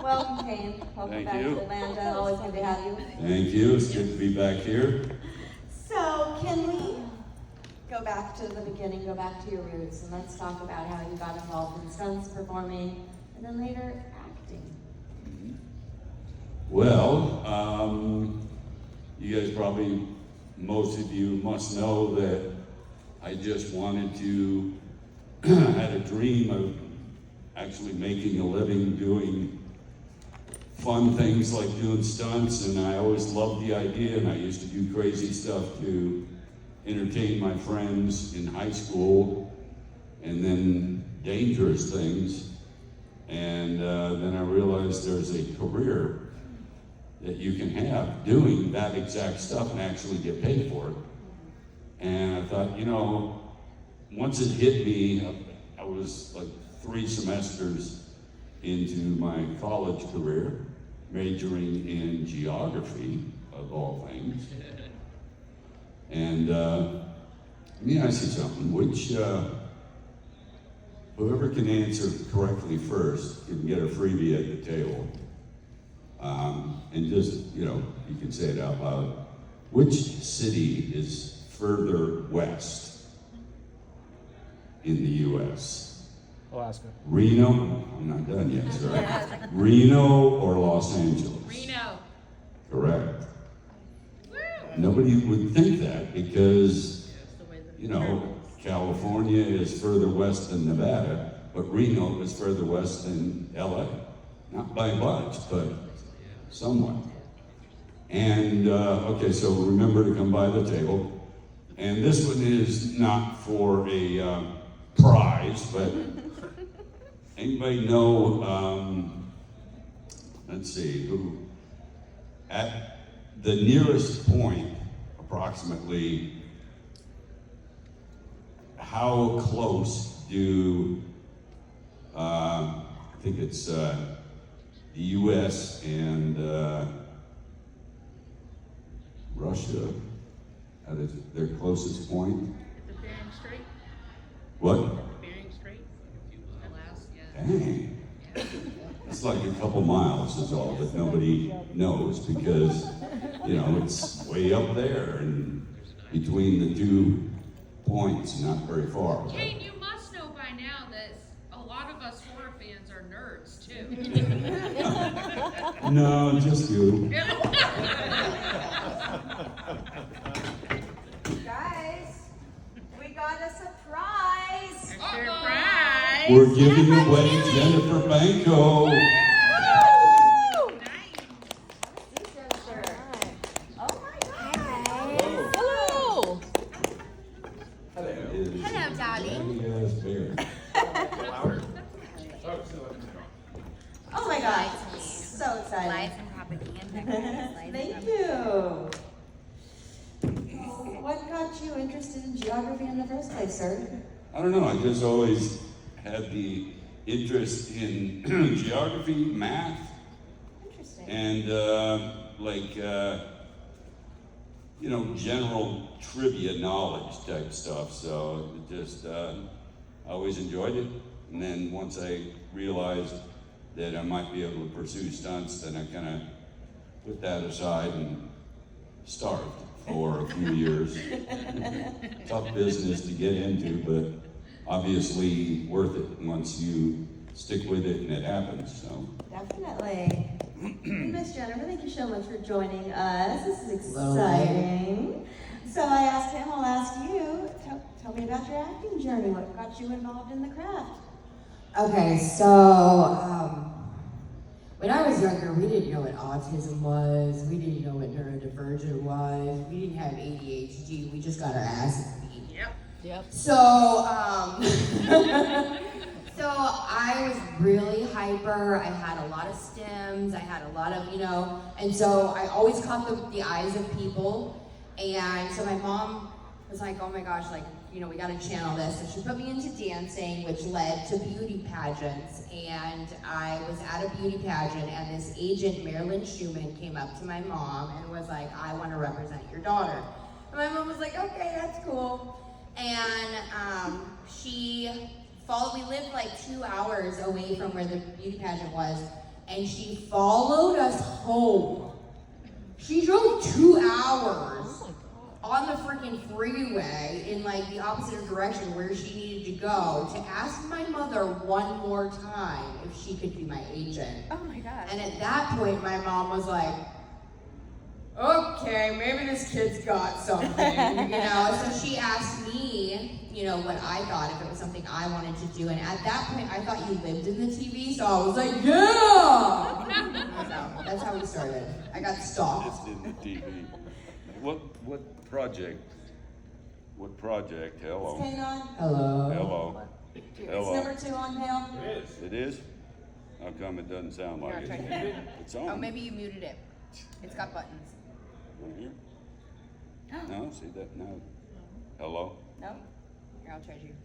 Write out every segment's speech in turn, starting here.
Welcome, Kane. Welcome Thank back you. to Atlanta. Always good to have you. Thank you. It's good to be back here. So, can we go back to the beginning, go back to your roots, and let's talk about how you got involved in stunts, performing, and then later acting. Well, you guys probably, most of you must know that I just wanted to, had a dream of actually making a living doing fun things like doing stunts, and I always loved the idea, and I used to do crazy stuff to entertain my friends in high school, and then dangerous things. And then I realized there's a career that you can have doing that exact stuff and actually get paid for it. And I thought, you know, once it hit me, I was like 3 semesters into my college career, majoring in geography, of all things. And let me ask you something, whoever can answer correctly first can get a freebie at the table. And just, you know, you can say it out loud. Which city is further west in the U.S.? Alaska. Reno? I'm not done yet, sir. Reno or Los Angeles? Reno. Correct. Nobody would think that because, you know, California is further west than Nevada, but Reno is further west than LA. Not by much, but somewhat. And, okay, so remember to come by the table. And this one is not for a prize, but anybody know, let's see, who, at the nearest point, approximately, how close do, I think it's the U.S. and Russia at their closest point? The Bering Strait? What? Bering Strait? Alaska. Dang. It's like a couple miles is all that nobody knows because, you know, it's way up there and between the 2 points, not very far. Kane, you must know by now that a lot of us horror fans are nerds, too. No, just you. Guys, we got a surprise! Surprise! We're giving away Jennifer Banko. Nice. Oh my God! Hello. That is Hello, darling. Yes, bear. Oh my God! So excited! Lights and propaganda. Thank you. What got you interested in geography in the first place, sir? I don't know, I just always had the interest in geography, math, Interesting. and you know, general trivia knowledge type stuff. So it just, I always enjoyed it. And then once I realized that I might be able to pursue stunts, then I kind of put that aside and starved for a few years. Tough business to get into, but obviously worth it once you stick with it and it happens. So. Definitely. Miss Jennifer, thank you so much for joining us. This is exciting. So I asked him, I'll ask you, tell me about your acting journey. What got you involved in the craft? Okay, so when I was younger, we didn't know what autism was. We didn't know what neurodivergent was. We didn't have ADHD. We just got our asses beat. Yep. So, so I was really hyper. I had a lot of stims. I had a lot of, you know, and so I always caught the eyes of people. And so my mom was like, oh my gosh, like, you know, we gotta channel this. So she put me into dancing, which led to beauty pageants. And I was at a beauty pageant, and this agent, Marilyn Schumann, came up to my mom and was like, I wanna represent your daughter. And my mom was like, okay, that's cool. And she followed, we lived like 2 hours away from where the beauty pageant was. and she followed us home. She drove 2 hours on the freaking freeway in like the opposite direction where she needed to go to ask my mother one more time if she could be my agent. Oh my God. And at that point, my mom was like, okay, maybe this kid's got something, you know? So she asked me, you know, what I thought, if it was something I wanted to do. And at that point, I thought you lived in the TV, so I was like, yeah! So that's how we started. I got stalked. Just in the TV. What project? What project? Hello. Is Kane on? Hello. Hello. It's Hello. number 2 on now. It is? How come it doesn't sound like Here, I'll it? try it. It's on. Oh, maybe you muted it. It's got buttons. Right here? No, see that? No. Hello? No? Here, I'll charge you.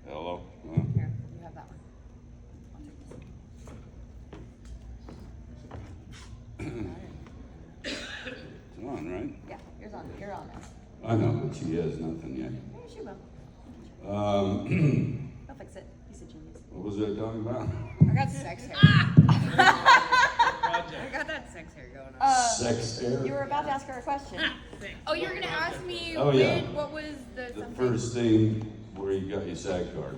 Hello? Here, you have that one. It's on, right? Yeah, yours on. You're on now. I know, but she has nothing yet. Yeah, she will. Um, I'll fix it. He's a genius. what was I talking about? I got sex hair. I got that sex hair going on. Sex hair? You were about to ask her a question. Oh, you were gonna ask me Oh, yeah. what was the The something? first thing where you got your SAG card.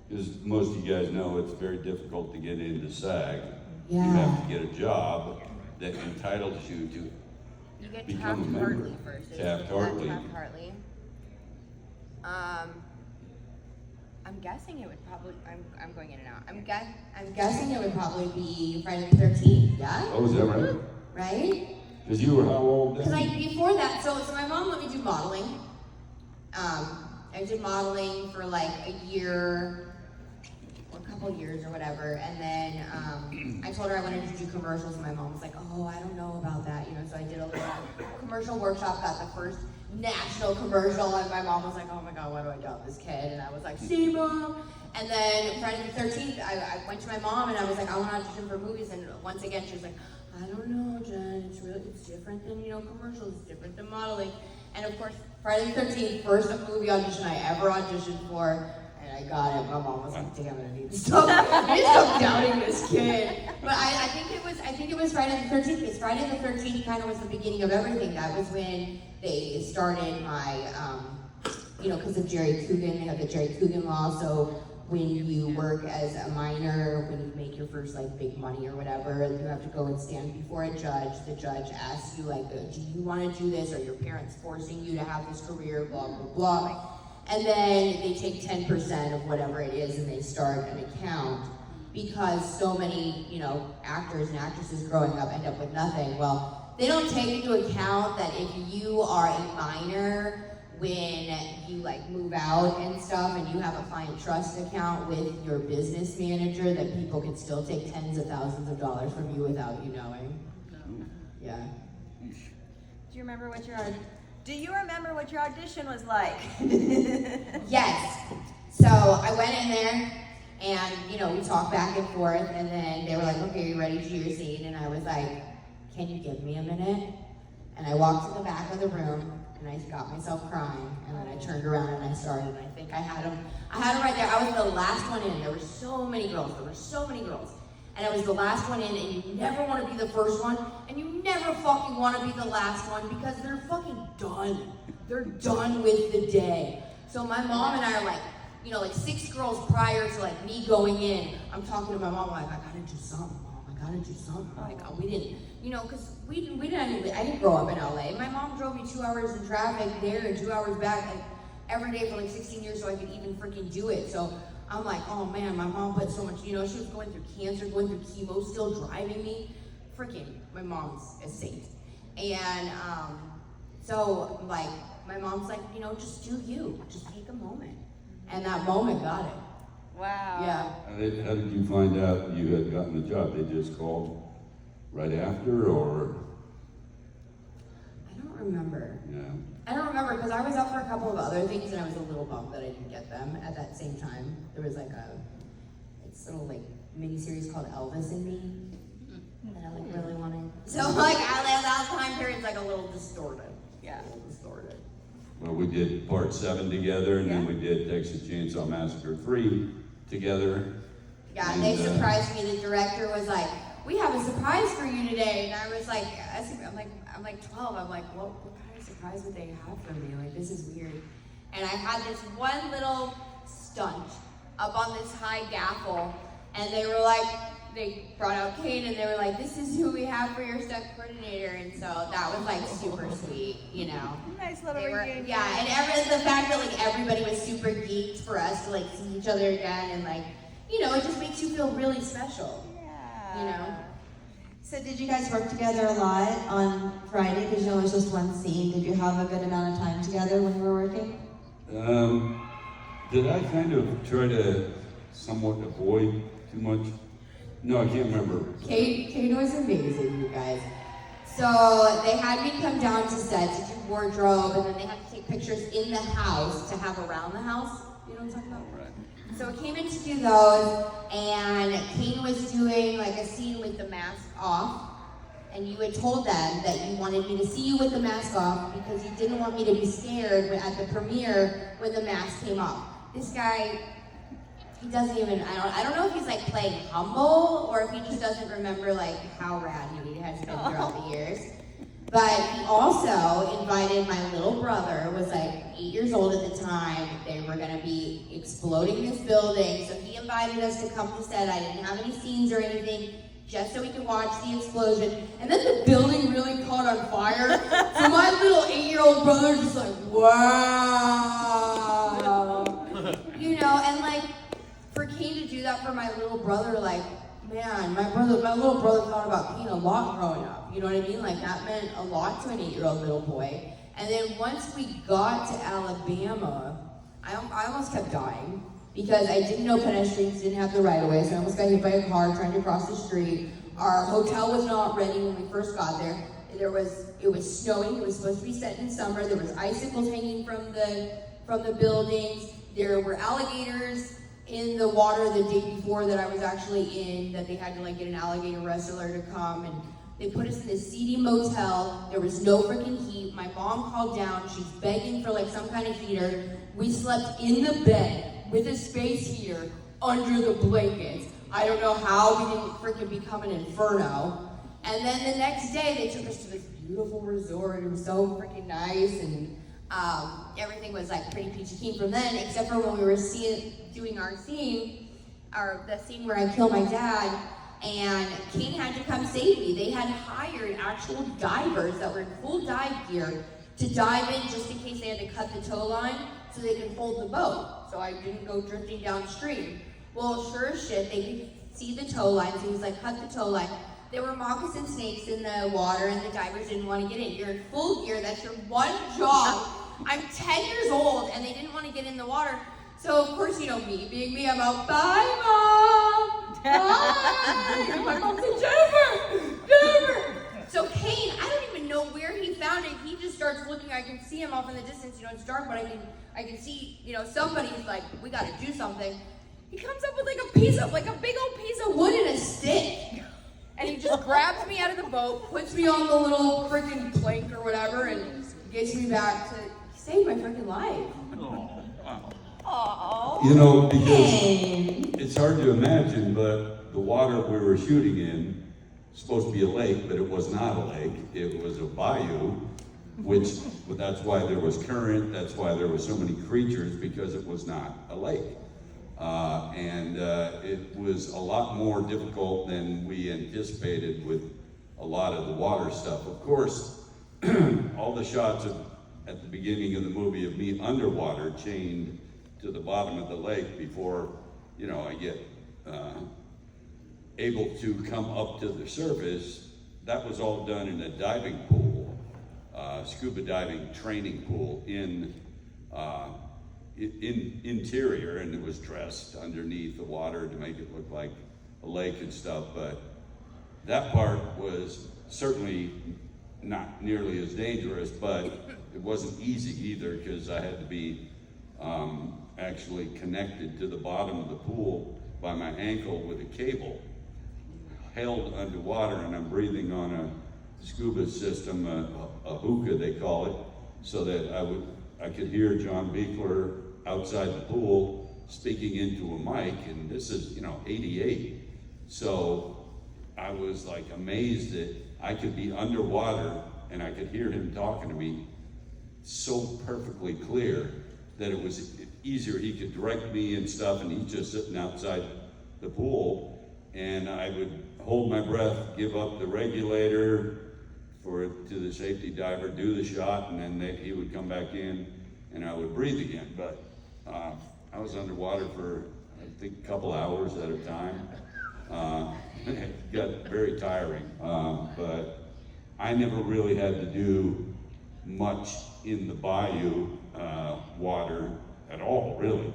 Because most of you guys know it's very difficult to get into SAG. You Yeah. have to get a job that entitles you to You get become a Taft member. Hartley first. Taft-Hartley. Taft-Hartley. I'm guessing it would probably. I'm going in and out. I'm guessing it would probably be Friday the 13th, yeah? Oh, is that right? Right? Because you were how old Because then? before that, so my mom let me do modeling. I did modeling for like a year, or a couple years or whatever, and then I told her I wanted to do commercials, and my mom was like, oh, I don't know about that, you know, so I did a little commercial workshop, got the first national commercial, and my mom was like, oh my God, why do I adopt this kid? And I was like, see, Mom? And then Friday the 13th, I went to my mom, and I was like, I want to audition for movies, and once again, she was like, I don't know, Jen, it's different than, you know, commercials, it's different than modeling. And of course, Friday the 13th, first movie audition I ever auditioned for, and I got it. My mom was like, damn it, I need to stop doubting this kid. But I think it was Friday the 13th, because Friday the 13th kind of was the beginning of everything. That was when they started my, you know, because of Jerry Coogan, they have the Jerry Coogan law, so when you work as a minor, when you make your first like big money or whatever, you have to go and stand before a judge. The judge asks you like, do you want to do this? Are your parents forcing you to have this career? Blah, blah, blah. And then they take 10% of whatever it is and they start an account because so many, you know, actors and actresses growing up end up with nothing. Well, they don't take into account that if you are a minor, when you like move out and stuff and you have a client trust account with your business manager, that people can still take tens of thousands of dollars from you without you knowing. Yeah. Do you remember what your audition was like? Yes. So I went in there and, you know, we talked back and forth and then they were like, okay, are you ready to do your scene? And I was like, can you give me a minute? And I walked to the back of the room and I got myself crying, and then I turned around and I started, and I think I had him right there. I was the last one in. There were so many girls, and I was the last one in, and you never want to be the first one, and you never fucking want to be the last one, because they're fucking done. They're done with the day. So my mom and I are like, you know, like 6 girls prior to like me going in, I'm talking to my mom like, I gotta do something, Mom, I gotta do something. Like, we didn't, you know, because I didn't grow up in LA. My mom drove me 2 hours in traffic there and 2 hours back, like, every day for like 16 years so I could even freaking do it. So I'm like, oh man, my mom put so much, you know, she was going through cancer, going through chemo, still driving me. Freaking, my mom's a saint. And so like, my mom's like, you know, just do you, just take a moment. And that moment got it. Wow. Yeah. How did you find out you had gotten the job? They just called right after, or? I don't remember. Yeah. I don't remember because I was up for a couple of other things and I was a little bummed that I didn't get them at that same time. There was like it's a little like mini series called Elvis and Me that I like really wanted. So like that time period's like a little distorted. Yeah. A little distorted. well, we did part 7 together, and then we did Texas Chainsaw Massacre 3 together. Yeah, And, they surprised me. The director was like, "We have a surprise for you today," and I was like, I'm like 12. I'm like, what kind of surprise would they have for me? Like, this is weird. And I had this one little stunt up on this high gaffle, and they were like, they brought out Kane, and they were like, "This is who we have for your stunt coordinator," and so that was like super sweet, you know. Nice little They were, reunion. yeah, and the fact that like everybody was super geeked for us to like see each other again, and like, you know, it just makes you feel really special. Yeah. You know? So did you guys work together a lot on Friday? Because you know it was just one scene. Did you have a good amount of time together when you were working? Did I kind of try to somewhat avoid too much? No, I can't remember. Kane was amazing, you guys. So they had me come down to set to do wardrobe, and then they had to take pictures in the house to have around the house. You know what I'm talking about? Right. So I came in to do those, and Kane was doing like a scene with the mask off, and you had told them that you wanted me to see you with the mask off because you didn't want me to be scared at the premiere when the mask came off. This guy, he doesn't even, I don't know if he's like playing humble or if he just doesn't remember like how rad he has been throughout the years. But he also invited my little brother, was like 8 years old at the time. They were gonna be exploding this building. So he invited us to come to set. I didn't have any scenes or anything, just so we could watch the explosion. And then the building really caught on fire. So my little 8-year-old brother just like, wow. You know, and like, for Kane to do that for my little brother, like, man, my little brother thought about Kane a lot growing up. You know what I mean? Like, that meant a lot to an 8-year-old little boy. And then once we got to Alabama, I almost kept dying because I didn't know pedestrians didn't have the right of way, so I almost got hit by a car trying to cross the street. Our hotel was not ready when we first got there. It was snowing. It was supposed to be set in summer. There was icicles hanging from the buildings. There were alligators in the water the day before that I was actually in, that they had to like get an alligator wrestler to come, and they put us in this seedy motel. There was no freaking heat. My mom called down. She's begging for like some kind of heater. We slept in the bed with a space heater under the blankets. I don't know how we didn't freaking become an inferno. And then the next day they took us to this beautiful resort. It was so freaking nice, and everything was like pretty peachy keen from then, except for when we were doing our scene, the scene where I kill my dad, and Kane had to come save me. They had hired actual divers that were in full dive gear to dive in just in case they had to cut the tow line so they could hold the boat, so I didn't go drifting downstream. Well, sure as shit, they could see the tow line, so he's like, cut the tow line. There were moccasin snakes in the water, and the divers didn't want to get in. You're in full gear, that's your one job. I'm 10 years old, and they didn't want to get in the water. So, of course, you know, me being me, I'm out, bye, Mom! Bye! And my mom said, Jennifer! So Kane, I don't even know where he found it. He just starts looking. I can see him off in the distance. You know, it's dark, but I can see, you know, somebody's like, we got to do something. He comes up with like a big old piece of wood and a stick. And he just grabs me out of the boat, puts me on the little freaking plank or whatever, and gets me back to save my freaking life. Oh, wow. Aww. You know, because Kane. it's hard to imagine, but the water we were shooting in was supposed to be a lake, but it was not a lake. It was a bayou, that's why there was current, that's why there were so many creatures, because it was not a lake. It was a lot more difficult than we anticipated with a lot of the water stuff. Of course, all the shots at the beginning of the movie of me underwater, chained to the bottom of the lake before, you know, I get able to come up to the surface, that was all done in a diving pool, scuba diving training pool in interior, and it was dressed underneath the water to make it look like a lake and stuff. But that part was certainly not nearly as dangerous, but it wasn't easy either, because I had to be actually connected to the bottom of the pool by my ankle with a cable, held underwater, and I'm breathing on a scuba system, a hookah they call it, so that I could hear John Beekler outside the pool speaking into a mic, and this is, 88. So I was like amazed that I could be underwater and I could hear him talking to me so perfectly clear that it was easier. He could direct me and stuff, and he's just sitting outside the pool, and I would hold my breath, give up the regulator to the safety diver, do the shot, and then he would come back in and I would breathe again. But I was underwater for, I think, a couple hours at a time. It got very tiring, but I never really had to do much in the bayou water at all, really.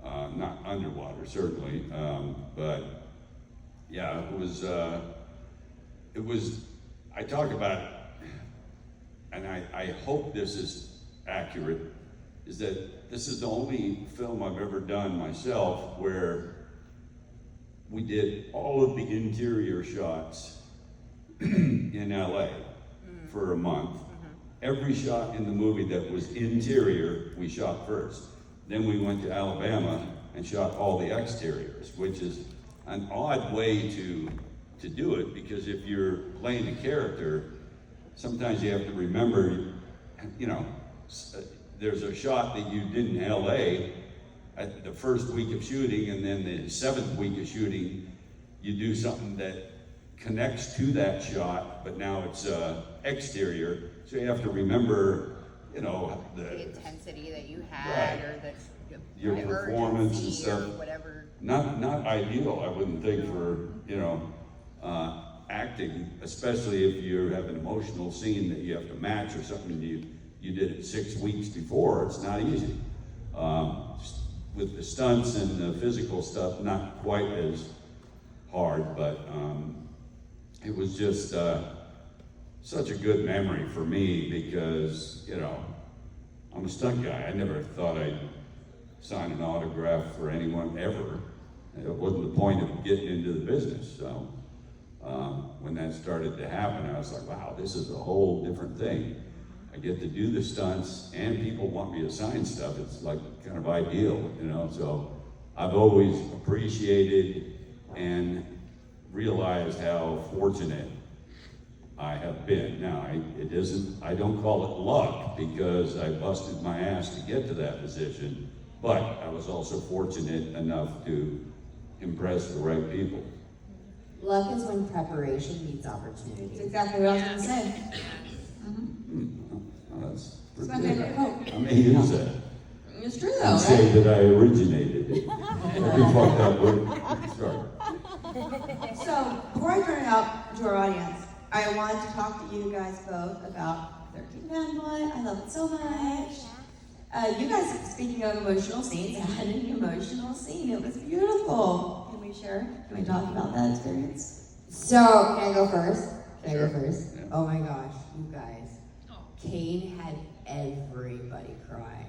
Not underwater, certainly, but yeah, it was, I talk about, and I hope this is accurate, is that this is the only film I've ever done myself where we did all of the interior shots in LA for a month. Every shot in the movie that was interior, we shot first. Then we went to Alabama and shot all the exteriors, which is an odd way to do it, because if you're playing a character, sometimes you have to remember, there's a shot that you did in LA at the first week of shooting, and then the 7th week of shooting, you do something that connects to that shot, but now it's exterior, so you have to remember, the intensity that you had, right, or your performance and urgency stuff. or whatever. Not ideal, I wouldn't think, for acting, especially if you have an emotional scene that you have to match or something. You did it 6 weeks before. It's not easy. With the stunts and the physical stuff, not quite as hard, but it was just such a good memory for me, because I'm a stunt guy. I never thought I'd sign an autograph for anyone ever. It wasn't the point of getting into the business. So when that started to happen, I was like, wow, this is a whole different thing. I get to do the stunts, and people want me to sign stuff. It's like kind of ideal, So I've always appreciated and realized how fortunate I have been. Now, I don't call it luck, because I busted my ass to get to that position, but I was also fortunate enough to impress the right people. Luck is when preparation meets That's opportunity. exactly what I was gonna say. Well, that's It's pretty my good. favorite quote. I may use that It's true though, and say right? that I originated it. Every fucked up word. Sorry. So, before I turn it out to our audience, I wanted to talk to you guys both about 13 Fanboy. I love it so much. You guys, speaking of emotional scenes, had an emotional scene. It was beautiful. Can we share? Can we talk about that experience? So, can I go first? Can I go first? Yeah. Oh my gosh, you guys. Oh. Kane had everybody crying.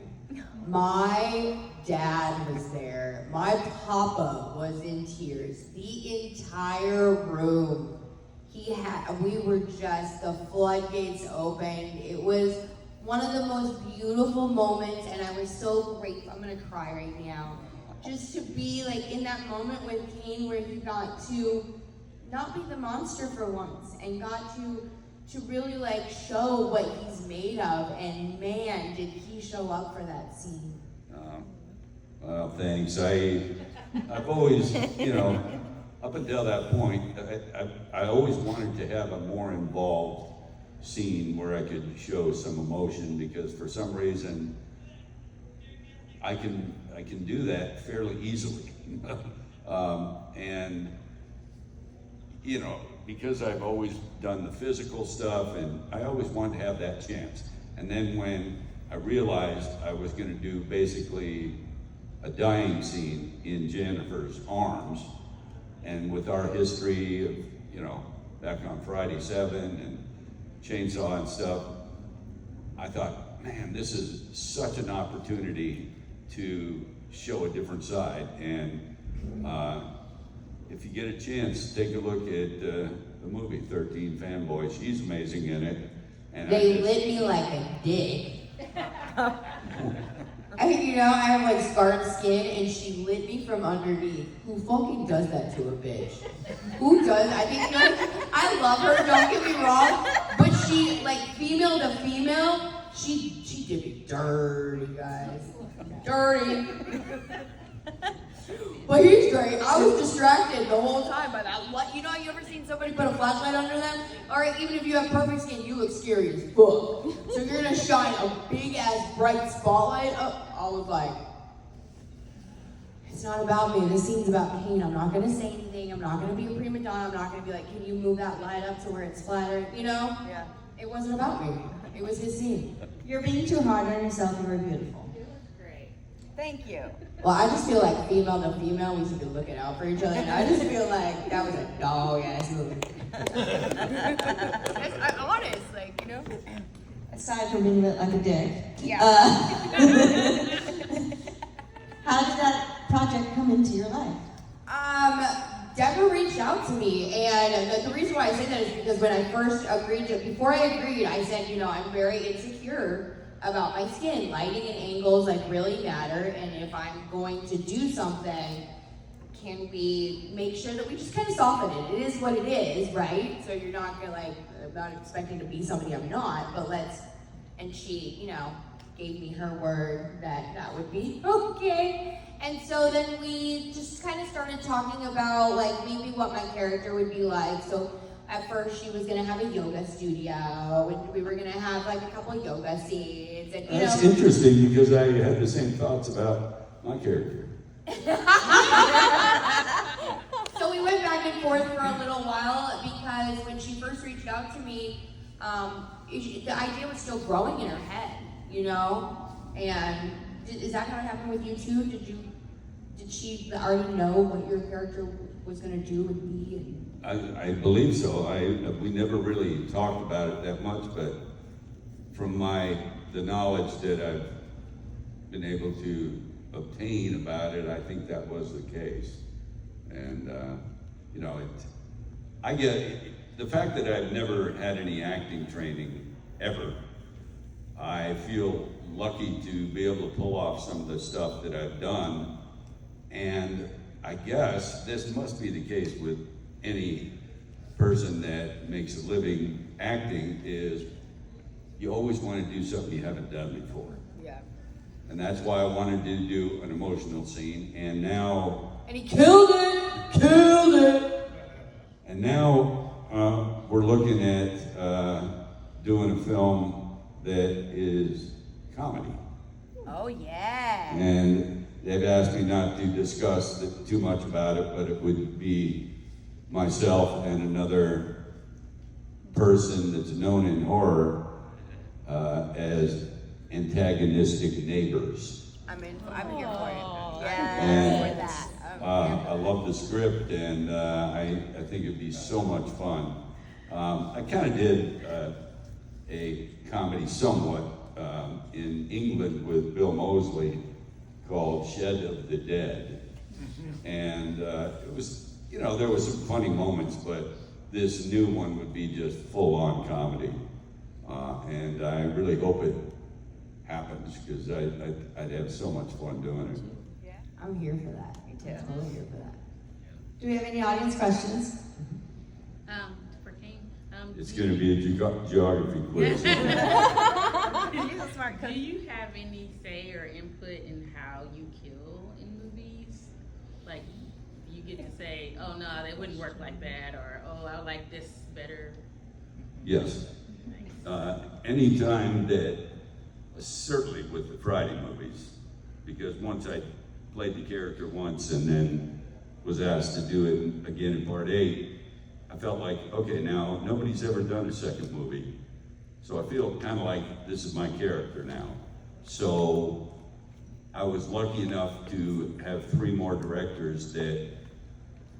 My dad was there. My papa was in tears. The entire room. We were just, the floodgates opened. It was one of the most beautiful moments, and I was so grateful. I'm gonna cry right now. Just to be like in that moment with Kane, where he got to not be the monster for once, and got to really like show what he's made of, and man, did he show up for that scene. Well, thanks. I've always, up until that point, I always wanted to have a more involved scene where I could show some emotion, because for some reason I can do that fairly easily. And because I've always done the physical stuff, and I always wanted to have that chance. And then when I realized I was going to do basically a dying scene in Jennifer's arms, and with our history of, back on Friday 7 and chainsaw and stuff, I thought, man, this is such an opportunity to show a different side. And if you get a chance, take a look at the movie 13 Fanboy. She's amazing in it. And They lit me like a dick. You know, I have like scarred skin and she lit me from underneath. Who fucking does that to a bitch? Who does? I think, you know, I love her, don't get me wrong, but she, like, female to female, she did me dirty, guys. Dirty. But he's great. I was distracted the whole time by that. What, you know, you ever seen somebody put a flashlight under them? All right, even if you have perfect skin, you look scary as fuck. So you're gonna shine a big ass bright spotlight up. I was like, it's not about me. This scene's about Kane. I'm not gonna say anything. I'm not gonna be a prima donna. I'm not gonna be like, can you move that light up to where it's flattering? You know? Yeah. It wasn't about me. It was his scene. You're being too hard on yourself. You were beautiful. Great. Thank you. Well, I just feel like female to female, we should be looking out for each other. And I just feel like that was a dog ass movie. I'm honest, like, you know? Aside from being like a dick. Yeah. How did that project come into your life? Deborah reached out to me, and the reason why I say that is because when I first agreed before I agreed, I said, you know, I'm very insecure about my skin. Lighting and angles like really matter, and if I'm going to do something, can we make sure that we just kind of soften it? It is what it is, right? So you're not gonna like, I'm not expecting to be somebody I'm not, but and she, you know, gave me her word that that would be okay. And so then we just kind of started talking about like maybe what my character would be like. So at first she was gonna have a yoga studio and we were gonna have like a couple of yoga seats and That's interesting because I had the same thoughts about my character. So we went back and forth for a little while because when she first reached out to me, the idea was still growing in her head, you know? And is that how it happened with you too? Did she already know what your character was gonna do and be? I believe so. We never really talked about it that much, but from the knowledge that I've been able to obtain about it, I think that was the case. And you know, I get the fact that I've never had any acting training ever. I feel lucky to be able to pull off some of the stuff that I've done, and I guess this must be the case with any person that makes a living acting is you always want to do something you haven't done before. Yeah. And that's why I wanted to do an emotional scene, and now... And he killed it! And now we're looking at doing a film that is comedy. Oh, yeah. And they've asked me not to discuss too much about it, but it would be myself and another person that's known in horror as antagonistic neighbors. I'm here for it. And For that. I love the script, and I think it'd be so much fun. I kind of did a comedy somewhat in England with Bill Moseley called Shed of the Dead. And it was, you know, there was some funny moments, but this new one would be just full-on comedy. And I really hope it happens, because I'd have so much fun doing it. Yeah. I'm here for that. Me too. I'm totally here for that. Do we have any audience questions? For Kane. It's going to be a geography quiz. He's a smart Do cook. you have any say or input in how you kill in movies? Like, you get to say, oh no, they wouldn't work like that, or oh, I like this better. Yes. Anytime that, certainly with the Friday movies, because once I played the character once and then was asked to do it again in part 8, I felt like, okay, now nobody's ever done a second movie. So I feel kind of like this is my character now. So I was lucky enough to have 3 more directors that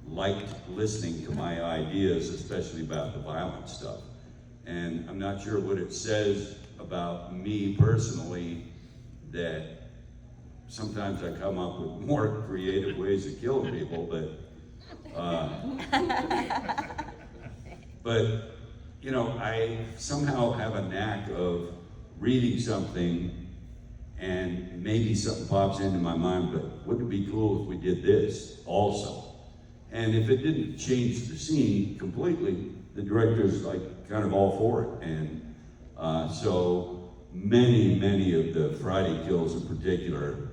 liked listening to my ideas, especially about the violent stuff. And I'm not sure what it says about me personally that sometimes I come up with more creative ways of killing people, but you know, I somehow have a knack of reading something and maybe something pops into my mind, but wouldn't it be cool if we did this also? And if it didn't change the scene completely, the director's like kind of all for it. And so many of the Friday kills in particular,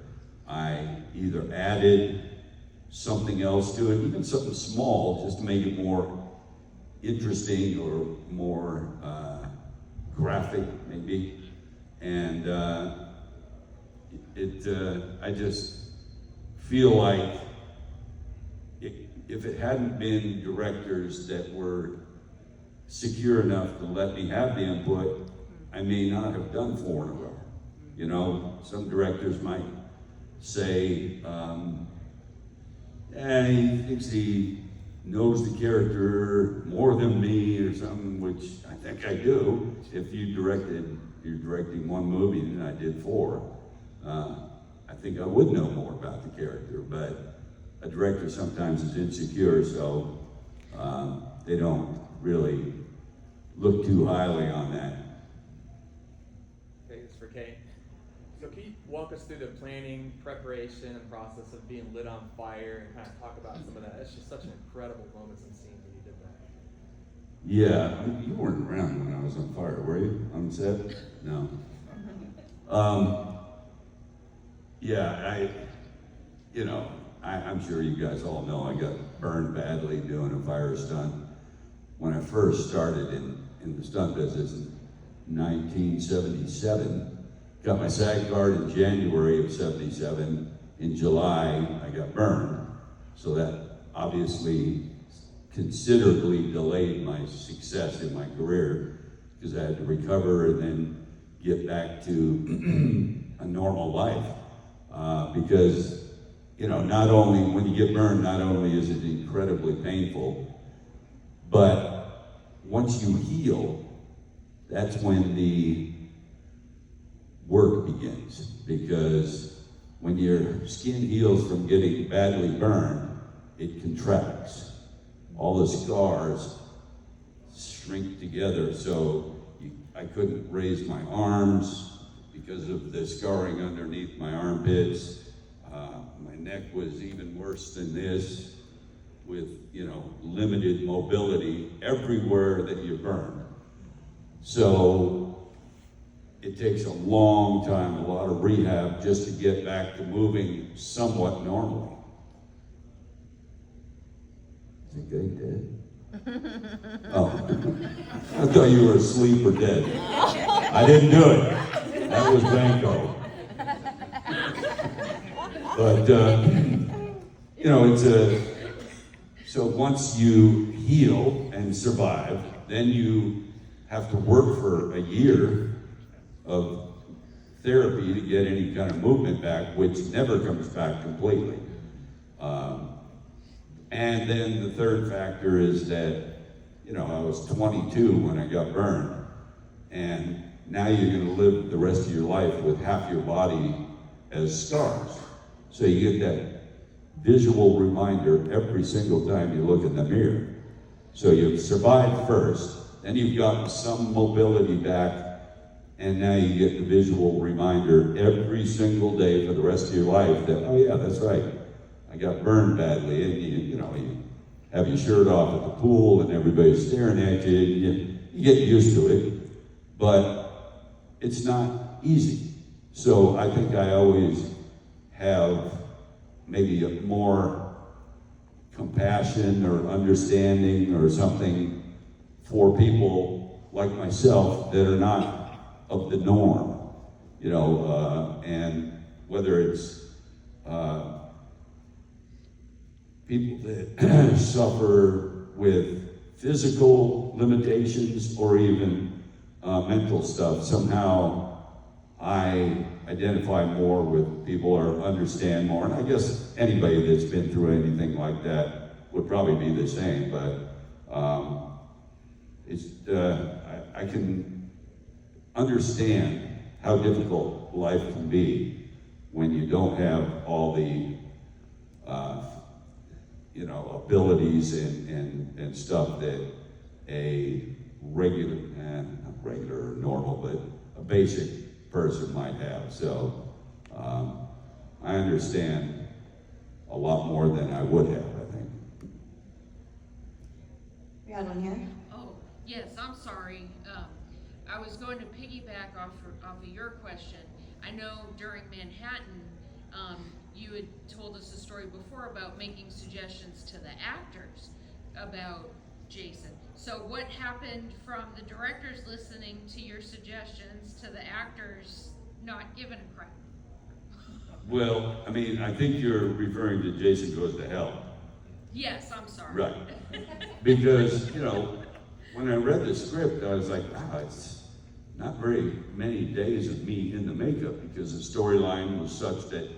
I either added something else to it, even something small, just to make it more interesting or more graphic, maybe. And I just feel like if it hadn't been directors that were secure enough to let me have the input, I may not have done 4 in a row. You know, some directors might say, he thinks he knows the character more than me or something, which I think I do. If you're directing 1 movie and I did 4, I think I would know more about the character, but a director sometimes is insecure, so they don't really look too highly on that. Okay, this is for Kane. So can you walk us through the planning, preparation, and process of being lit on fire and kind of talk about some of that? It's just such an incredible moments and scenes when you did that. Yeah, you weren't around when I was on fire, were you? On set? No. I'm sure you guys all know I got burned badly doing a fire stunt when I first started in the stunt business in 1977. Got my SAG card in January of 77. In July, I got burned. So that obviously considerably delayed my success in my career because I had to recover and then get back to a normal life. Because, not only when you get burned, not only is it incredibly painful, but once you heal, that's when the work begins. Because when your skin heals from getting badly burned, it contracts. All the scars shrink together, so I couldn't raise my arms because of the scarring underneath my armpits. My neck was even worse than this, with limited mobility everywhere that you burn. So it takes a long time, a lot of rehab just to get back to moving somewhat normally. Is it good, dead? Oh, I thought you were asleep or dead. I didn't do it. That was Banko. But, so once you heal and survive, then you have to work for a year of therapy to get any kind of movement back, which never comes back completely. And then the third factor is that, I was 22 when I got burned, and now you're gonna live the rest of your life with half your body as scars. So you get that visual reminder every single time you look in the mirror. So you've survived first, then you've gotten some mobility back, and now you get the visual reminder every single day for the rest of your life that, oh yeah, that's right, I got burned badly. And you have your shirt off at the pool and everybody's staring at you, you get used to it, but it's not easy. So I think I always have maybe a more compassion or understanding or something for people like myself that are not of the norm, and whether it's people that suffer with physical limitations or even mental stuff. Somehow I identify more with people or understand more, and I guess anybody that's been through anything like that would probably be the same, but I can understand how difficult life can be when you don't have all the abilities and stuff that a regular, not regular or normal, but a basic person might have. So I understand a lot more than I would have, I think. We got one here. Oh, yes, I'm sorry. I was going to piggyback off of your question. I know during Manhattan, you had told us a story before about making suggestions to the actors about Jason. So what happened from the directors listening to your suggestions to the actors not giving a crap? Well, I mean, I think you're referring to Jason Goes to Hell. Yes, I'm sorry. Right. Because, you know, when I read the script, I was like, wow, it's not very many days of me in the makeup, because the storyline was such that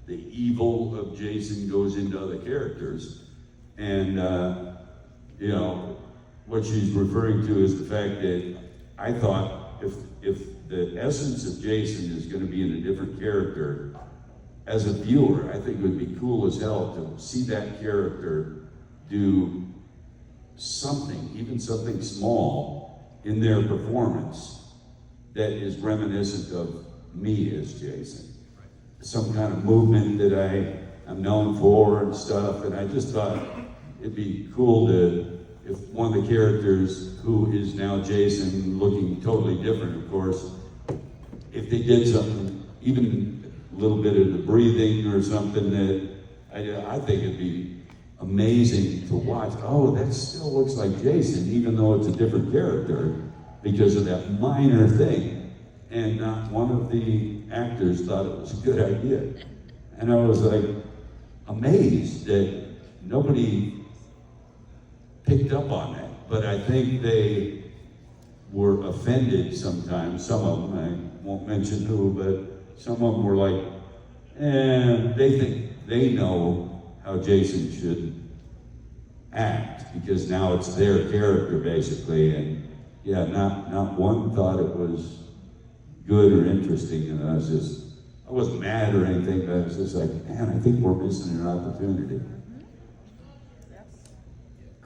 the evil of Jason goes into other characters. And, you know, what she's referring to is the fact that I thought if the essence of Jason is going to be in a different character, as a viewer, I think it would be cool as hell to see that character do something, even something small, in their performance that is reminiscent of me as Jason. Some kind of movement that I am known for and stuff, and I just thought it'd be cool to, if one of the characters who is now Jason, looking totally different, of course, if they did something, even a little bit of the breathing or something, that I think it'd be amazing to watch. Oh, that still looks like Jason, even though it's a different character, because of that minor thing. And not one of the actors thought it was a good idea. And I was like amazed that nobody picked up on that. But I think they were offended sometimes, some of them, I won't mention who, but some of them were like, they think they know how Jason should act, because now it's their character basically, and yeah, not one thought it was good or interesting, and I wasn't mad or anything, but I was just like, man, I think we're missing an opportunity.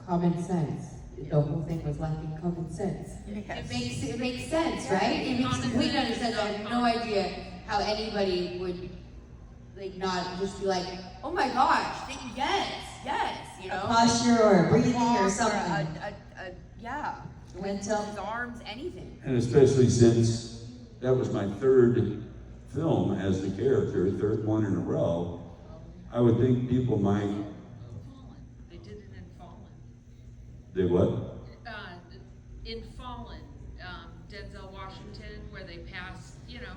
Common sense. The whole thing was lacking common sense. Yes. It makes sense, right? It makes complete sense. I have no idea how anybody would like not just be like, oh my gosh, yes, you know, A posture or a breathing or walk something. yeah, Mental. his arms, anything. And especially since that was my third film as the character, third one in a row, I would think people might. Fallen. They did it in Fallen. They what? In Fallen, Denzel Washington, where they pass, you know,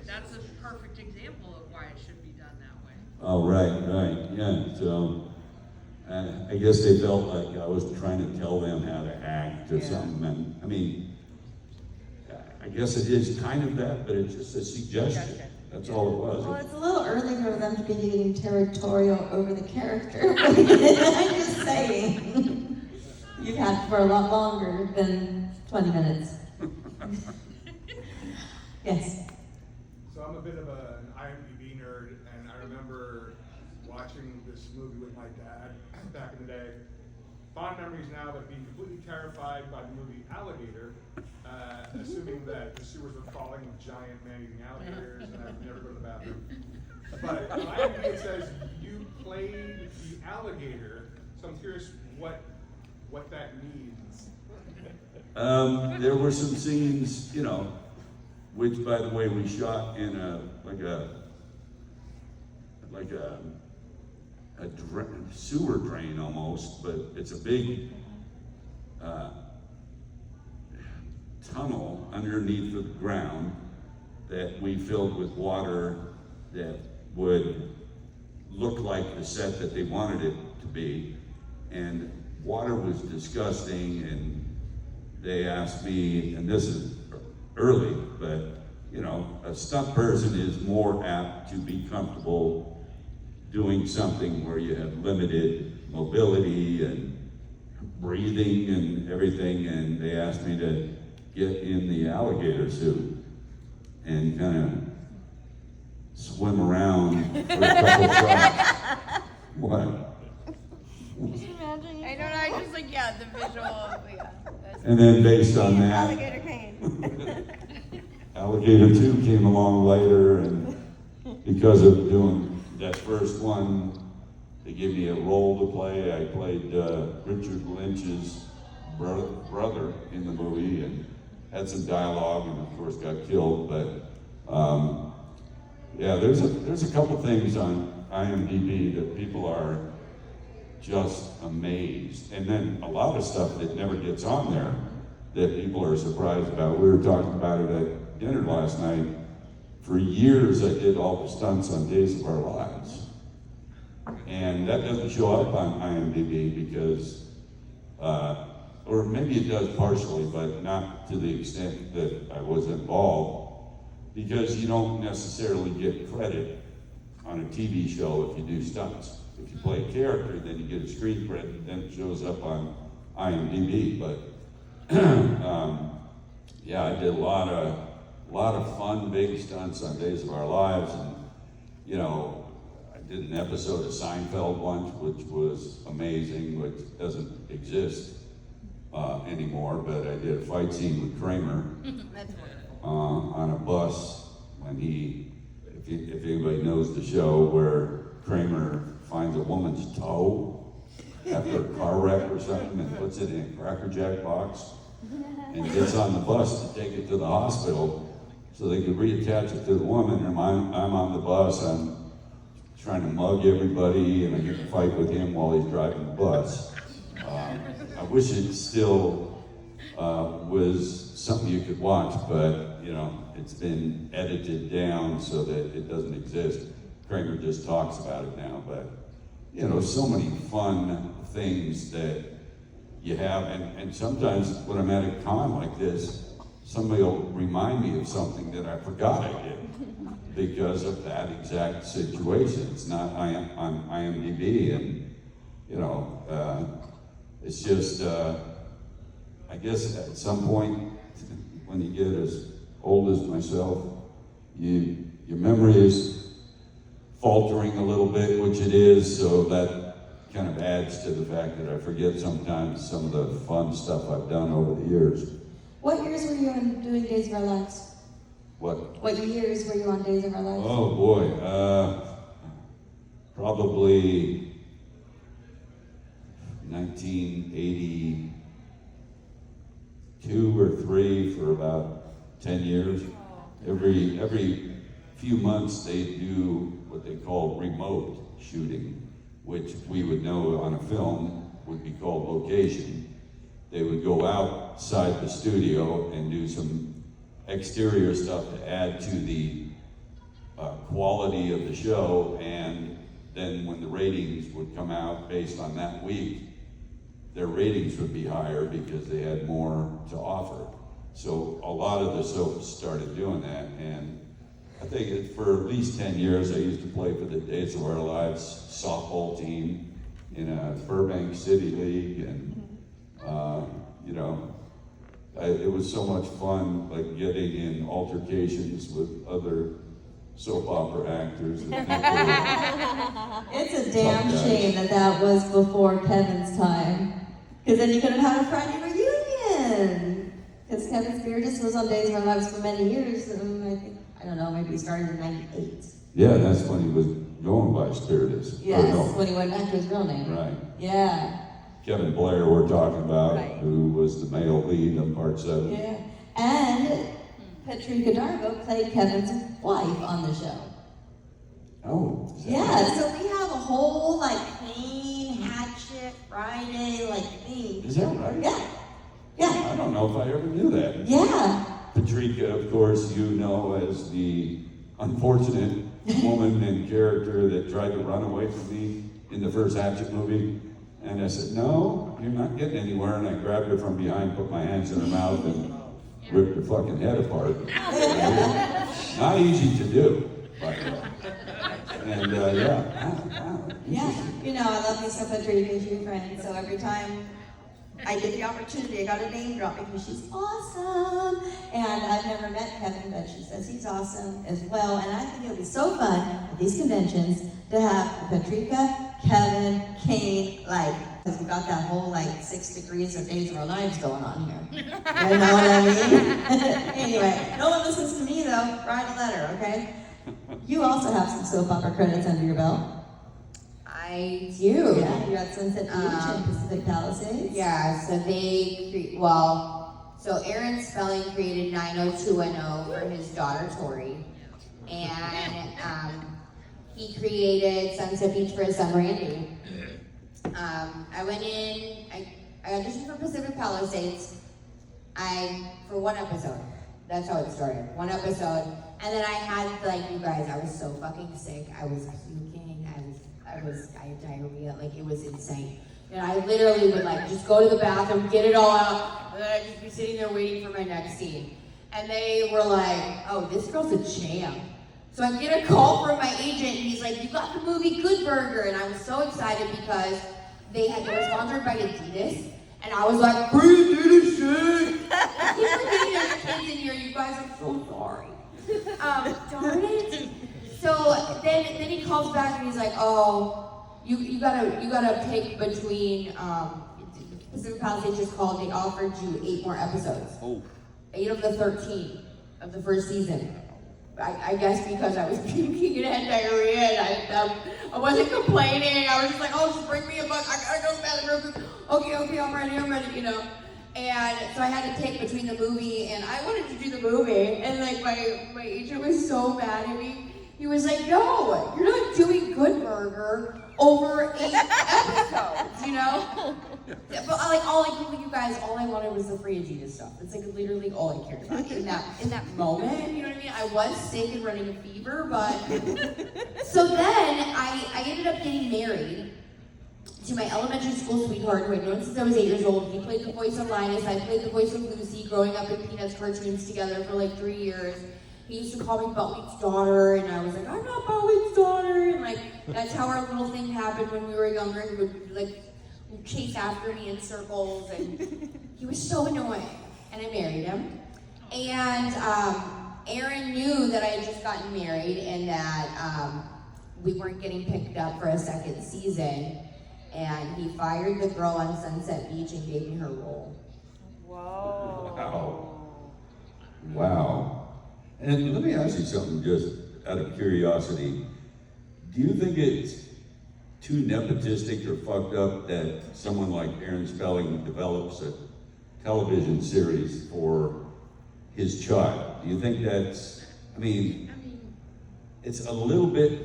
that's a perfect example of why it should be done that way. Oh, right, yeah. So I guess they felt like I was trying to tell them how to act or something. And I mean, I guess it is kind of that, but it's just a suggestion. That's all it was. Well, it's a little early for them to be getting territorial over the character. I'm just saying. You've had it for a lot longer than 20 minutes. Yes. So I'm a bit of an IMDb nerd, and I remember watching this movie with my dad back in the day. Fond memories now, but being completely terrified by the movie Alligator, assuming that the sewers were falling with giant man-eating alligators, and I would never go to the bathroom. But on IMDb it says you played the alligator, so I'm curious what that means. There were some scenes, you know, which, by the way, we shot in a sewer drain almost, but it's a big tunnel underneath the ground that we filled with water that would look like the set that they wanted it to be. And water was disgusting, and they asked me, and this is early, but you know, a stunt person is more apt to be comfortable doing something where you have limited mobility and breathing and everything, and they asked me to get in the alligator suit and kind of swim around for a couple shots. What? I don't know, I just like, yeah, the visual of, yeah. And then based on that, Alligator Kane. Alligator 2 came along later, and because of doing that first one, they gave me a role to play. I played Richard Lynch's brother in the movie and had some dialogue, and of course got killed. But yeah, there's a couple things on IMDb that people are just amazed, and then a lot of stuff that never gets on there that people are surprised about. We were talking about it at dinner last night. For years, I did all the stunts on Days of Our Lives. And that doesn't show up on IMDb because, or maybe it does partially, but not to the extent that I was involved, because you don't necessarily get credit on a TV show if you do stunts. If you play a character, then you get a screen credit, then it shows up on IMDb. But yeah, I did a lot of fun, big stunts on Days of Our Lives, and you know, I did an episode of Seinfeld once, which was amazing, which doesn't exist anymore. But I did a fight scene with Kramer on a bus when if anybody knows the show, where Kramer finds a woman's toe after a car wreck or something and puts it in a Cracker Jack box and gets on the bus to take it to the hospital so they could reattach it to the woman. And I'm on the bus, I'm trying to mug everybody, and I get in a fight with him while he's driving the bus. I wish it still was something you could watch, but you know, it's been edited down so that it doesn't exist. Kramer just talks about it now, but you know, so many fun things that you have, and sometimes when I'm at a con like this, somebody will remind me of something that I forgot I did because of that exact situation. It's not on IMDb, and you know, it's just, I guess at some point when you get as old as myself, your memory is faltering a little bit, which it is, so that kind of adds to the fact that I forget sometimes some of the fun stuff I've done over the years. What years were you on doing Days of Our Lives? What years were you on Days of Our Lives? Oh boy, probably 1982 or 3 for about 10 years. Every few months they do what they call remote shooting, which we would know on a film would be called location. They would go outside the studio and do some exterior stuff to add to the quality of the show, and then when the ratings would come out based on that week, their ratings would be higher because they had more to offer. So a lot of the soaps started doing that, and I think for at least 10 years I used to play for the Days of Our Lives softball team in a Burbank City League, and you know, it was so much fun, like getting in altercations with other soap opera actors. It's a damn shame that was before Kevin's time, because then you could have had a Friday reunion. Because Kevin Spiritus was on Days of Our Lives for many years, and I don't know, maybe he started in '98. Yeah, that's when he was going by Spiritus. Yes, Or no. when he went back to his real name. Right. Yeah. Kevin Blair we're talking about, Right. who was the male lead on Part 7. Yeah. And Patrika Darbo played Kevin's wife on the show. Oh. is that Yeah, right? so we have a whole like Kane, Hatchet, Friday like theme. Is that right? Yeah. Yeah. I don't know if I ever knew that. Yeah. Patrika, of course, you know as the unfortunate woman and character that tried to run away from me in the first Hatchet movie. And I said, no, you're not getting anywhere. And I grabbed her from behind, put my hands in her mouth, and ripped her fucking head apart. Not easy to do, by the way. And yeah. Wow. Yeah. You know, I love me some Patrika, she's your friend, so every time I get the opportunity, I got a name drop because she's awesome. And I've never met Kevin, but she says he's awesome as well. And I think it'll be so fun at these conventions to have Patrika, Kevin, Kane, like, because we got that whole like 6 degrees of Days of Our Lives going on here. You know what I mean? Anyway, no one listens to me though. Write a letter, okay? You also have some soap opera credits under your belt. I do. Yeah, you got Sunset Beach and Pacific Palisades. Yeah, so Aaron Spelling created 90210 for his daughter Tori, and he created Sunset Beach for his son Randy. I went in, I auditioned for Pacific Palisades, for one episode. That's how it started, one episode. And then I had, like, you guys, I was so fucking sick. I was puking, I had diarrhea, like, it was insane. And I literally would, like, just go to the bathroom, get it all out, and then I'd just be sitting there waiting for my next scene. And they were like, oh, this girl's a champ. So I get a call from my agent, and he's like, you got the movie Good Burger. And I was so excited because they were sponsored by Adidas. And I was like, free Adidas shit! I keep forgetting there's kids in here, you guys, I'm so sorry. Darn it. So then he calls back and he's like, oh, you gotta pick between, Pacific Palisades just called, they offered you 8 more episodes. Oh. 8 of the 13 of the first season. I guess because I was puking and had diarrhea and I wasn't complaining. I was just like, oh, just bring me a book. I gotta go to the bathroom. Okay, I'm ready, you know. And so I had to pick between the movie and I wanted to do the movie. And like my agent was so mad at me. He was like, no, you're not doing Good Burger over 8 episodes, you know? But you guys, all I wanted was the free Adidas stuff. It's like literally all I cared about in that moment. You know what I mean? I was sick and running a fever, but so then I ended up getting married to my elementary school sweetheart who I'd known since I was 8 years old. He played the voice of Linus. I played the voice of Lucy, growing up in Peanuts cartoons together for like 3 years. He used to call me Buttweed's daughter, and I was like, I'm not Buttweed's daughter, and like that's how our little thing happened when we were younger. He would like chase after me in circles, and he was so annoying. And I married him. And Aaron knew that I had just gotten married and that we weren't getting picked up for a second season. And he fired the girl on Sunset Beach and gave me her role. Wow. Wow. And let me ask you something just out of curiosity. Do you think it's too nepotistic or fucked up that someone like Aaron Spelling develops a television series for his child? Do you think that's, I mean, it's a little bit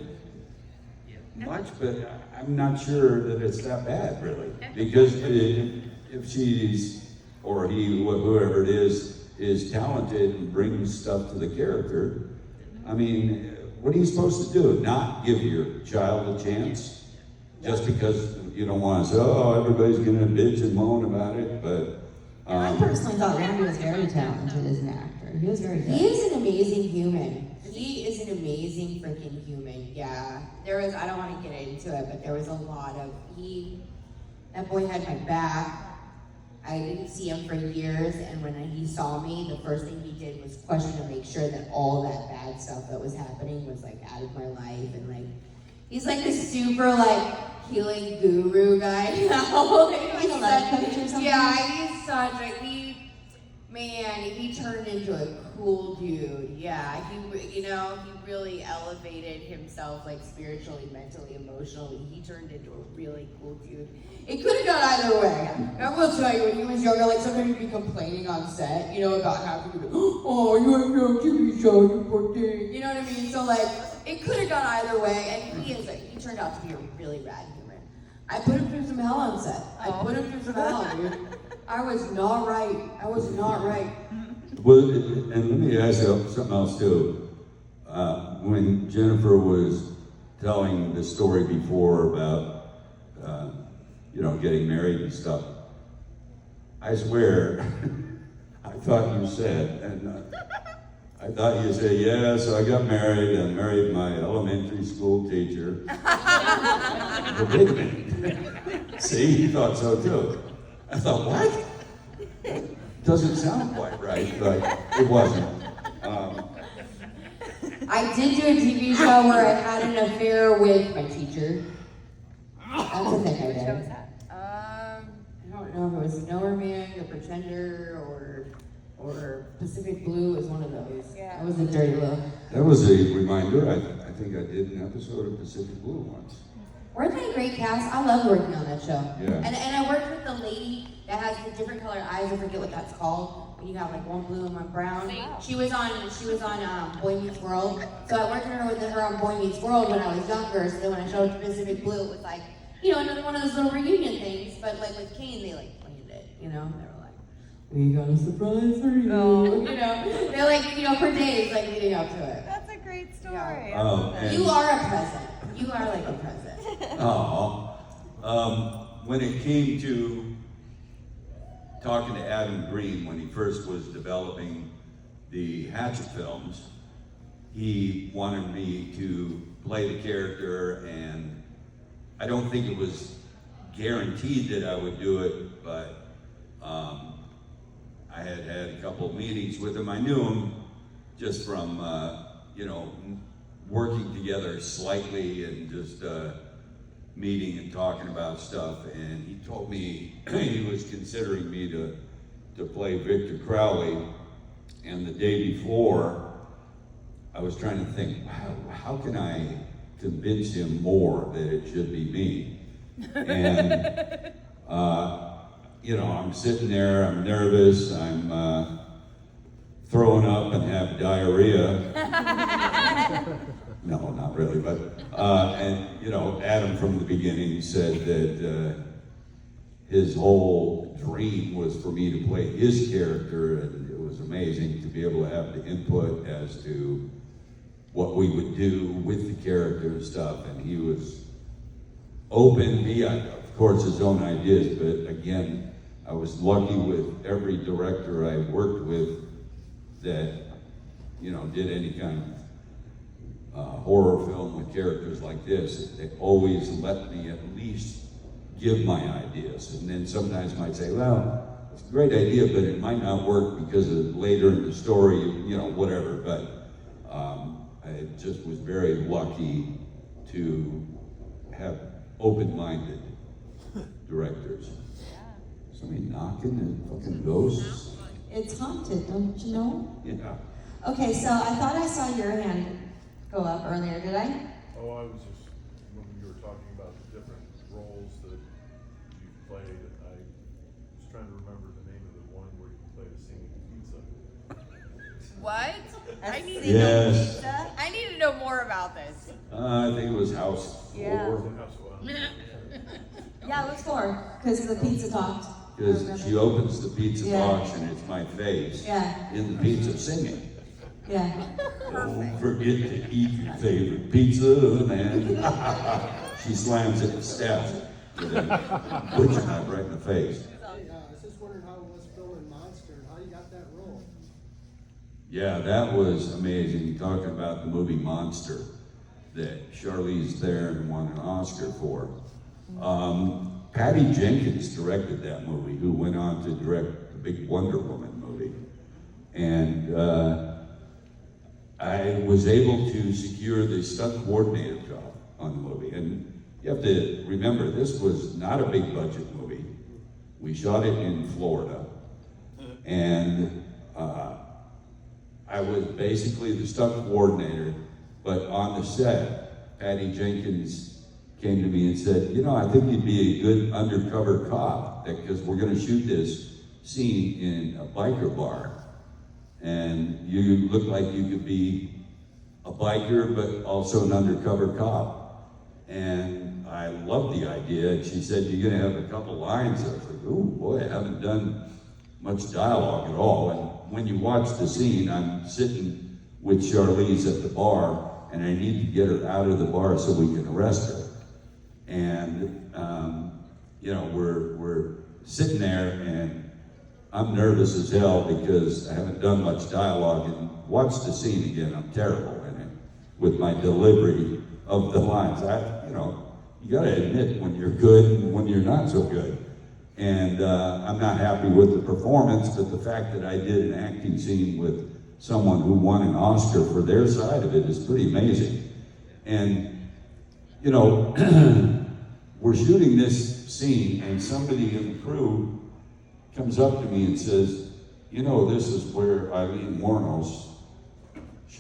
much, but I'm not sure that it's that bad, really. Because if she's, or he, whoever it is talented and brings stuff to the character, I mean, what are you supposed to do? Not give your child a chance? Just because you don't want to say, oh, everybody's gonna bitch and moan about it, but... I personally thought Randy was very talented as an actor. He was very good. He is an amazing human. He is an amazing freaking human, yeah. I don't want to get into it, but there was a lot of, that boy had my back. I didn't see him for years, and when he saw me, the first thing he did was question to make sure that all that bad stuff that was happening was like out of my life, and like, he's like this super like healing guru guy, you know? He's such a, he turned into a cool dude. Yeah, he really elevated himself, like spiritually, mentally, emotionally. He turned into a really cool dude. It could have gone either way. I will tell you, when he was younger, like sometimes he'd be complaining on set, about having to be, oh, you have no TV show, you poor thing. You know what I mean? So like, it could have gone either way, and he turned out to be a really rad human. I put him through some hell on set. I put him through some hell, dude. I was not right. Well, and let me ask you something else too. When Jennifer was telling the story before about, getting married and stuff, I swear, I thought you said, yeah, so I got married and married my elementary school teacher. The big man. See, he thought so too. I thought, what? Doesn't sound quite right, but it wasn't. I did do a TV show where I had an affair with my teacher. That's the thing I did. I don't know if it was Nowhere Man, The Pretender, or Pacific Blue was one of those. Yeah. I was a dirty little. That was a reminder. I think I did an episode of Pacific Blue once. Weren't they a great cast? I love working on that show. Yeah. And I worked with the lady that has the different colored eyes. I forget what that's called. When you have like one blue and one brown. She was on Boy Meets World. So I worked with her on Boy Meets World when I was younger. So then when I showed up to Pacific Blue, it was like, you know, another one of those little reunion things. But like with Kane, they like planned it. You know, they were like, "We got a surprise for you." You know, they're like, you know, for days like leading up to it. That's a great story. Yeah. I love it. And- You are a present. You are like a present. When it came to talking to Adam Green when he first was developing the Hatchet films, he wanted me to play the character, and I don't think it was guaranteed that I would do it, but I had had a couple of meetings with him. I knew him just from, you know, working together slightly and just meeting and talking about stuff, and he told me he was considering me to play Victor Crowley, and the day before I was trying to think, how can I convince him more that it should be me? And you know, I'm sitting there, I'm nervous, I'm throwing up and have diarrhea. No, not really, but, and, you know, Adam from the beginning said that his whole dream was for me to play his character, and it was amazing to be able to have the input as to what we would do with the character and stuff, and he was open. He had, of course, his own ideas, but again, I was lucky with every director I worked with that, you know, did any kind of horror film with characters like this. They always let me at least give my ideas, and then sometimes might say, well, it's a great idea, but it might not work because of later in the story, you know, whatever. But I just was very lucky to have open-minded directors. Somebody knocking and fucking ghosts. It's haunted, don't you know? Yeah. Okay, so I thought I saw your hand go up earlier, did I? Oh, I was just, when you were talking about the different roles that you've played, I was trying to remember the name of the one where you played a singing pizza. What? Yes. I need to know more about this. I think it was House Yeah. 4. That's what Yeah, it was 4, because the pizza talked. I Because remember. she opens the pizza Yeah. box and it's my face Yeah. in the pizza singing. Yeah. Don't forget to eat your favorite pizza, man. She slams it and stabs it with a butcher knife right in the face. Hey, I was just wondering how it was filming Monster and how you got that role. Yeah, that was amazing. Talking about the movie Monster that Charlize Theron won an Oscar for. Patty Jenkins directed that movie, who went on to direct the big Wonder Woman movie. And I was able to secure the stunt coordinator job on the movie. And you have to remember, this was not a big budget movie. We shot it in Florida. And I was basically the stunt coordinator, but on the set, Patty Jenkins came to me and said, you know, I think you'd be a good undercover cop, because we're gonna shoot this scene in a biker bar. And you look like you could be a biker, but also an undercover cop. And I loved the idea. And she said, you're gonna have a couple lines. I was like, oh boy, I haven't done much dialogue at all. And when you watch the scene, I'm sitting with Charlize at the bar, and I need to get her out of the bar so we can arrest her. And you know, we're sitting there, and I'm nervous as hell because I haven't done much dialogue. And watch the scene again, I'm terrible in it with my delivery of the lines. You know, you gotta admit when you're good and when you're not so good. And I'm not happy with the performance, but the fact that I did an acting scene with someone who won an Oscar for their side of it is pretty amazing. And, you know, we're shooting this scene, and somebody in the crew comes up to me and says, you know, this is where Eileen Wuornos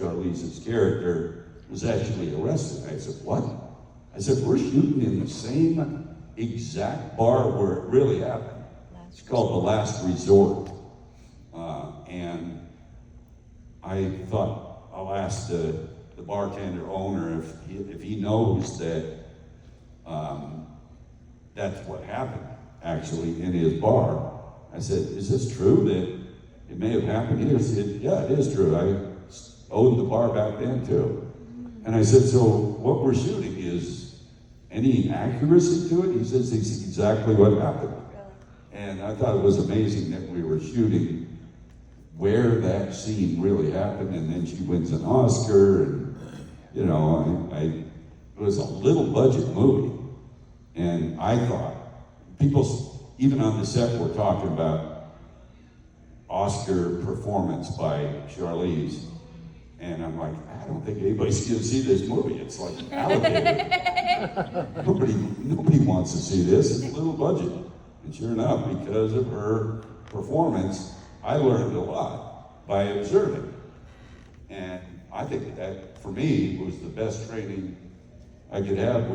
Charlize's character, was actually arrested. I said, what? I said, we're shooting in the same exact bar where it really happened. It's called The Last Resort. And I thought, I'll ask the bartender owner if he knows that that's what happened, actually, in his bar. I said, is this true that it may have happened here? He said, yeah, it is true. I owned the bar back then, too. And I said, so what we're shooting is any accuracy to it? He says, it's exactly what happened. And I thought it was amazing that we were shooting where that scene really happened, and then she wins an Oscar, and you know, it was a little budget movie, and I thought, people, even on the set, were talking about Oscar performance by Charlize, and I'm like, I don't think anybody's gonna see this movie. It's like allocated. Nobody wants to see this. It's a little budget. And sure enough, because of her performance, I learned a lot by observing. And I think that, for me, was the best training I could have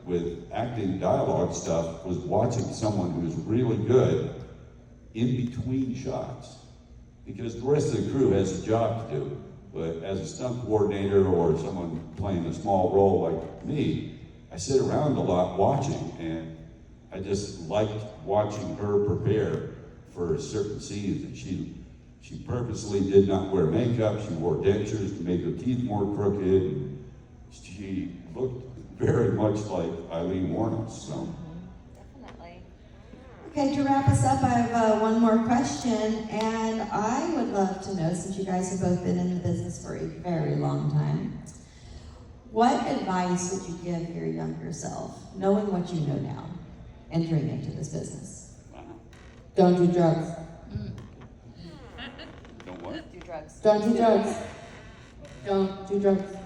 with acting dialogue stuff, was watching someone who's really good in between shots. Because the rest of the crew has a job to do. But as a stunt coordinator or someone playing a small role like me, I sit around a lot watching, and I just liked watching her prepare for certain scenes. And she purposely did not wear makeup. She wore dentures to make her teeth more crooked. And she looked very much like Eileen Wuornos. So. Definitely. Okay, to wrap us up, I have one more question, and I would love to know, since you guys have both been in the business for a very long time, what advice would you give your younger self, knowing what you know now, entering into this business? Don't do drugs. Don't what? Do drugs. Don't do drugs. Don't do drugs.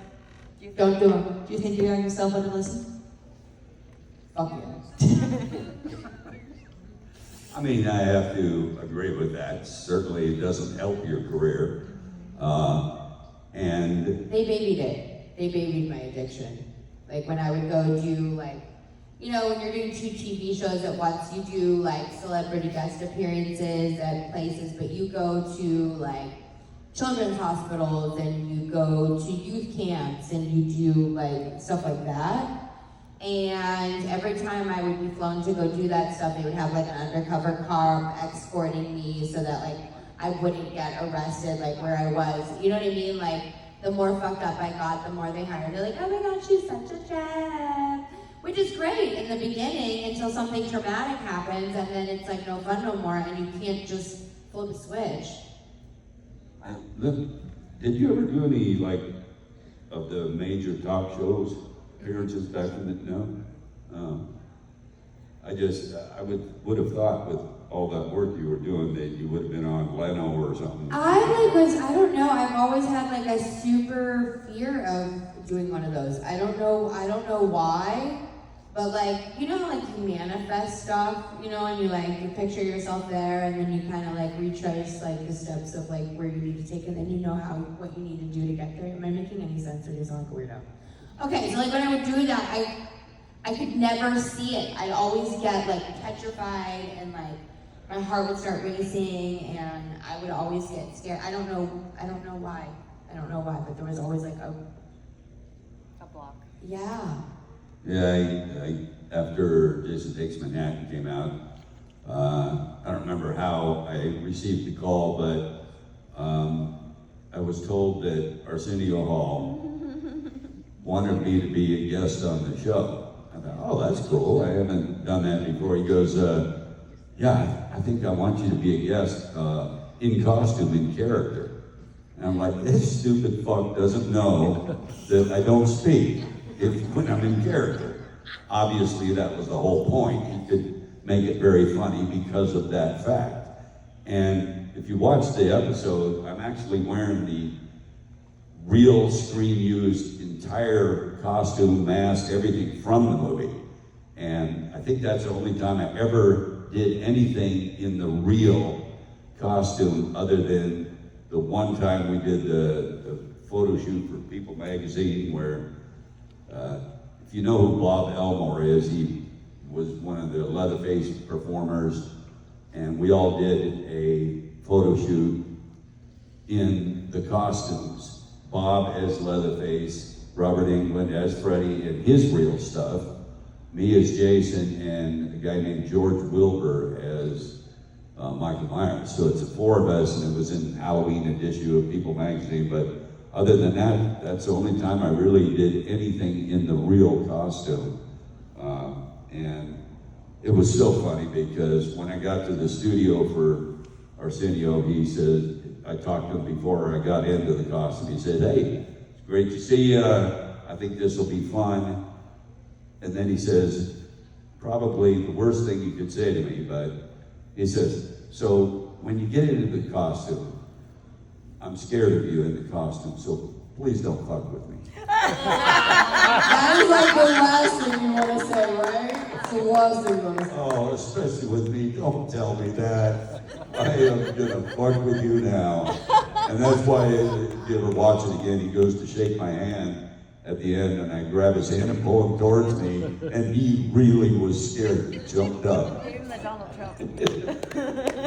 Don't do them. Do you think your younger self would have listened? Fuck yeah. I mean, I have to agree with that. Certainly, it doesn't help your career. And They babied it. They babied my addiction. Like when I would go do like, you know, when you're doing 2 TV shows at once, you do like celebrity guest appearances at places, but you go to like children's hospitals and you go to youth camps and you do like stuff like that. And every time I would be flown to go do that stuff, they would have like an undercover cop escorting me so that like I wouldn't get arrested like where I was. You know what I mean? Like the more fucked up I got, the more they hired. They're like, oh my God, she's such a gem. Which is great in the beginning until something traumatic happens and then it's like no fun no more and you can't just flip a switch. did you ever do any, like, of the major talk shows, appearances back in the, no? I would have thought with all that work you were doing that you would have been on Leno or something. I don't know, I've always had like a super fear of doing one of those. I don't know why, but like, you know how like you manifest stuff, you know, and you picture yourself there and then you kind of like retrace like the steps of like where you need to take and then you know what you need to do to get there. Am I making any sense or do you sound like a weirdo? Okay, so like when I would do that, I could never see it. I'd always get like petrified and like my heart would start racing and I would always get scared. I don't know why, but there was always like a block. yeah. Yeah, after Jason Takes Manhattan came out, I don't remember how I received the call, but I was told that Arsenio Hall wanted me to be a guest on the show. I thought, oh, that's cool. I haven't done that before. He goes, yeah, I think I want you to be a guest in costume, in character. And I'm like, this stupid fuck doesn't know that I don't speak when I'm in character. Obviously, that was the whole point. He could make it very funny because of that fact. And if you watch the episode, I'm actually wearing the real screen-used entire costume, mask, everything from the movie. And I think that's the only time I ever did anything in the real costume other than the one time we did the photo shoot for People magazine where, if you know who Bob Elmore is, he was one of the Leatherface performers, and we all did a photo shoot in the costumes. Bob as Leatherface, Robert Englund as Freddy and his real stuff, me as Jason, and a guy named George Wilbur as Michael Myers. So it's the four of us, and it was in Halloween issue of People magazine. But other than that, that's the only time I really did anything in the real costume. And it was so funny because when I got to the studio for Arsenio, he says, I talked to him before I got into the costume. He said, hey, it's great to see you. I think this will be fun. And then he says, probably the worst thing you could say to me, but he says, so when you get into the costume, I'm scared of you in the costume, so please don't fuck with me. That is like the last thing you want to say, right? It's the last thing you want to say. Oh, especially with me, don't tell me that. I am gonna fuck with you now. And that's why, if you ever watch it again, he goes to shake my hand at the end, and I grab his hand and pull him towards me, and he really was scared. He jumped up. Even the Donald Trump.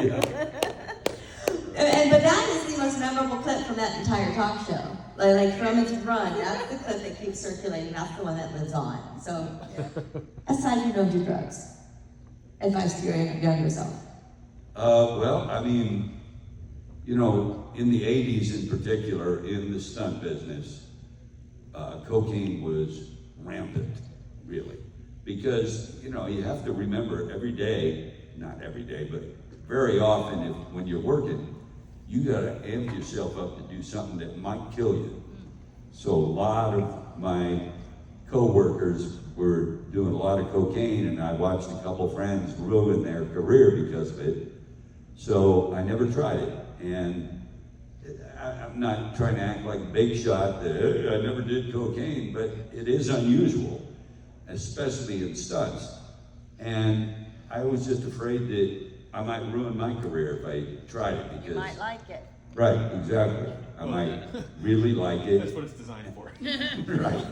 Yeah. But that is the most memorable clip from that entire talk show. Like from its run, that's the clip that keeps circulating. That's the one that lives on. So, aside from don't do drugs, advice to your younger self. Well, I mean, you know, in the 80s in particular, in the stunt business, cocaine was rampant, really. Because, you know, you have to remember every day, not every day, but very often when you're working, you gotta amp yourself up to do something that might kill you. So a lot of my co-workers were doing a lot of cocaine, and I watched a couple friends ruin their career because of it. So I never tried it. And I'm not trying to act like a big shot that hey, I never did cocaine, but it is unusual, especially in stunts. And I was just afraid that I might ruin my career if I tried it because... You might like it. Right, exactly. I might really like it. That's what it's designed for. Right.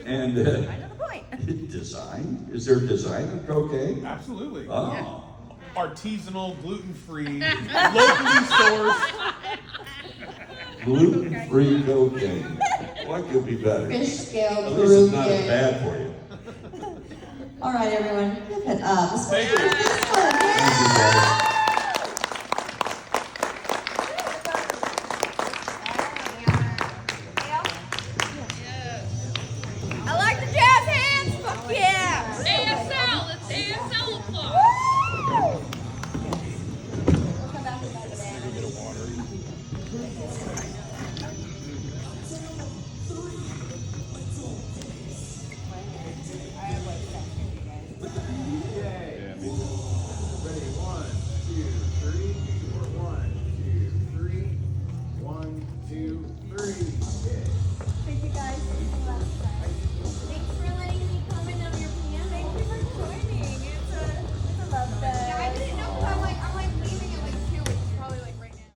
And I know the point. design? Is there design in cocaine? Absolutely. Oh. Artisanal, gluten-free, locally sourced. Gluten-free cocaine. What could be better? Fish scale, At least it's not as Peruvian. bad for you. All right, everyone, give it up. Thank you. This one